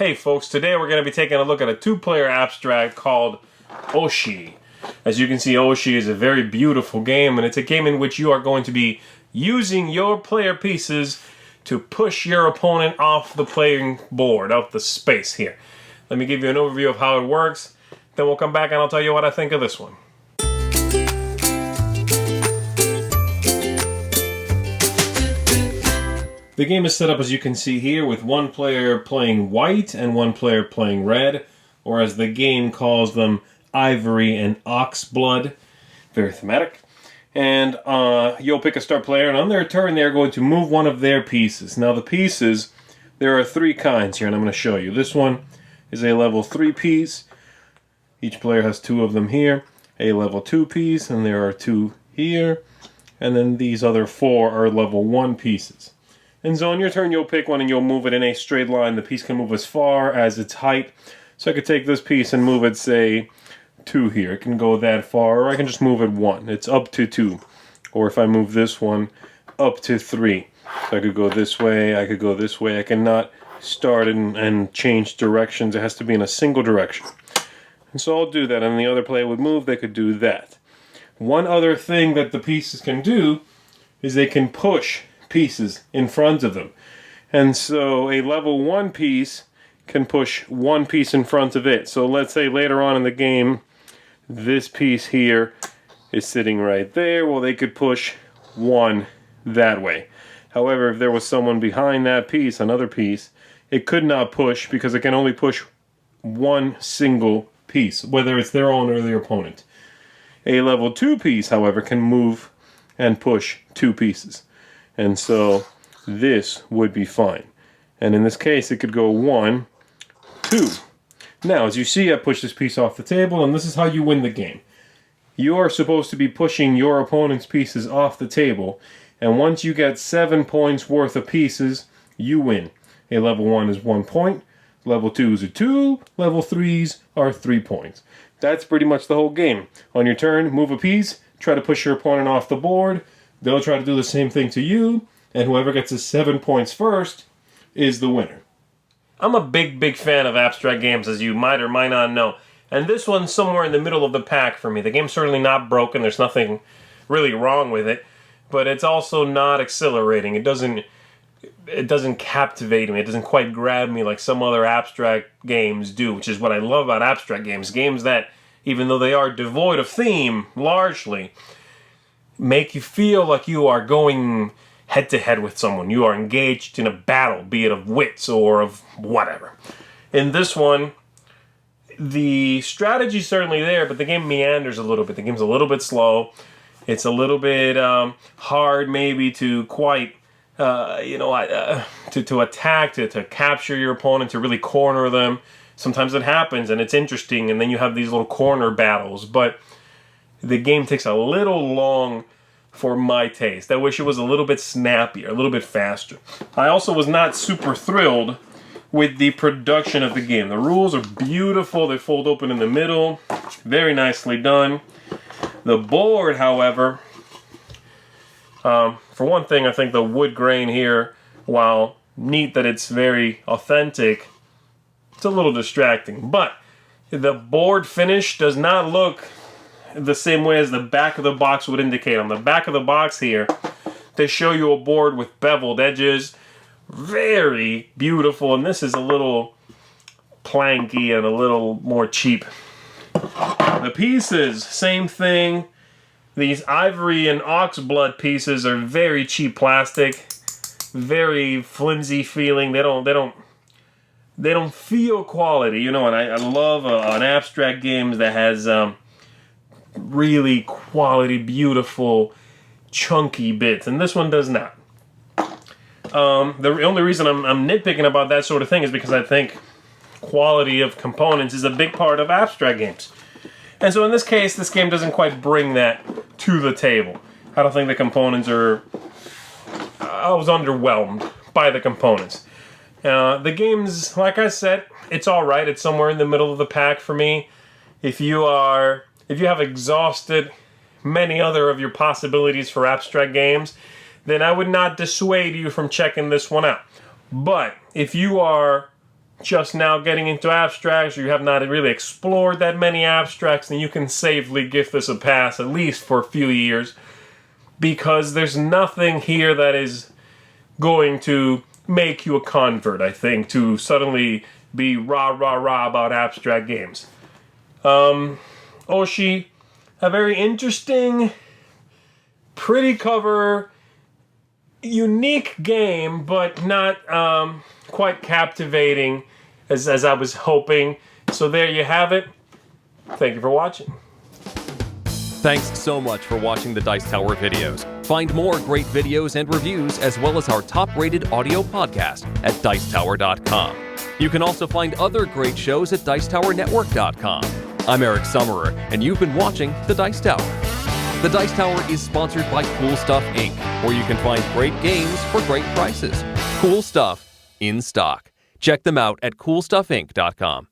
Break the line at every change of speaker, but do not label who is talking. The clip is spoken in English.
Hey folks, today we're going to be taking a look at a two-player abstract called Oshi. As you can see, Oshi is a very beautiful game, and it's a game in which you are going to be using your player pieces to push your opponent off the playing board, off the space here. Let me give you an overview of how it works, then we'll come back and I'll tell you what I think of this one. The game is set up as you can see here with one player playing white and one player playing red, or as the game calls them, ivory and ox blood. Very thematic. And you'll pick a start player, and on their turn they're going to move one of their pieces. Now the pieces, there are three kinds here, and I'm going to show you. This one is a level 3 piece. Each player has two of them here. A level 2 piece, and there are two here. And then these other four are level 1 pieces. And so on your turn, you'll pick one and you'll move it in a straight line. The piece can move as far as its height. So I could take this piece and move it, say, 2 here. It can go that far, or I can just move it 1. It's up to 2. Or if I move this one, up to 3. So I could go this way, I could go this way. I cannot start and change directions. It has to be in a single direction. And so I'll do that, and the other player would move, they could do that. One other thing that the pieces can do is they can push pieces in front of them. And so a level 1 piece can push one piece in front of it. So let's say later on in the game, this piece here is sitting right there. Well, they could push one that way. However, if there was someone behind that piece, another piece, it could not push because it can only push one single piece, whether it's their own or their opponent. A level 2 piece, however, can move and push 2 pieces. And so this would be fine. And in this case, it could go 1, 2. Now, as you see, I push this piece off the table, and this is how you win the game. You are supposed to be pushing your opponent's pieces off the table, and once you get 7 points worth of pieces, you win. A level 1 is 1 point, level 2s are 2, level 3s are 3 points. That's pretty much the whole game. On your turn, move a piece, try to push your opponent off the board. They'll try to do the same thing to you, and whoever gets the 7 points first is the winner. I'm a big fan of abstract games, as you might or might not know. And this one's somewhere in the middle of the pack for me. The game's certainly not broken. There's nothing really wrong with it. But it's also not exhilarating. It doesn't captivate me. It doesn't quite grab me like some other abstract games do, which is what I love about abstract games. Games that, even though they are devoid of theme, largely, make you feel like you are going head-to-head with someone. You are engaged in a battle, be it of wits or of whatever. In this one, the strategy's certainly there, but the game meanders a little bit. The game's a little bit slow. It's a little bit hard maybe to quite, to attack, to capture your opponent, to really corner them. Sometimes it happens and it's interesting, and then you have these little corner battles, but the game takes a little long for my taste. I wish it was a little bit snappier, a little bit faster. I also was not super thrilled with the production of the game. The rules are beautiful. They fold open in the middle. Very nicely done. The board, however, for one thing, I think the wood grain here, while neat that it's very authentic, it's a little distracting. But the board finish does not look the same way as the back of the box would indicate. On the back of the box here, they show you a board with beveled edges. Very beautiful, and this is a little planky and a little more cheap. The pieces, same thing. These ivory and ox blood pieces are very cheap plastic, very flimsy feeling. They don't feel quality, you know. And I love an abstract game that has really quality, beautiful, chunky bits, and this one does not. The only reason I'm nitpicking about that sort of thing is because I think quality of components is a big part of abstract games. And so in this case, this game doesn't quite bring that to the table. I don't think the components are... I was underwhelmed by the components. The game's, like I said, it's alright. It's somewhere in the middle of the pack for me. If you have exhausted many other of your possibilities for abstract games, then I would not dissuade you from checking this one out. But if you are just now getting into abstracts, or you have not really explored that many abstracts, then you can safely give this a pass, at least for a few years, because there's nothing here that is going to make you a convert, I think, to suddenly be rah about abstract games. Oshi, a very interesting, pretty cover, unique game, but not quite captivating as I was hoping. So there you have it. Thank you for watching.
Thanks so much for watching the Dice Tower videos. Find more great videos and reviews, as well as our top-rated audio podcast at Dicetower.com. You can also find other great shows at Dicetowernetwork.com. I'm Eric Summerer, and you've been watching The Dice Tower. The Dice Tower is sponsored by Cool Stuff Inc., where you can find great games for great prices. Cool stuff in stock. Check them out at CoolStuffInc.com.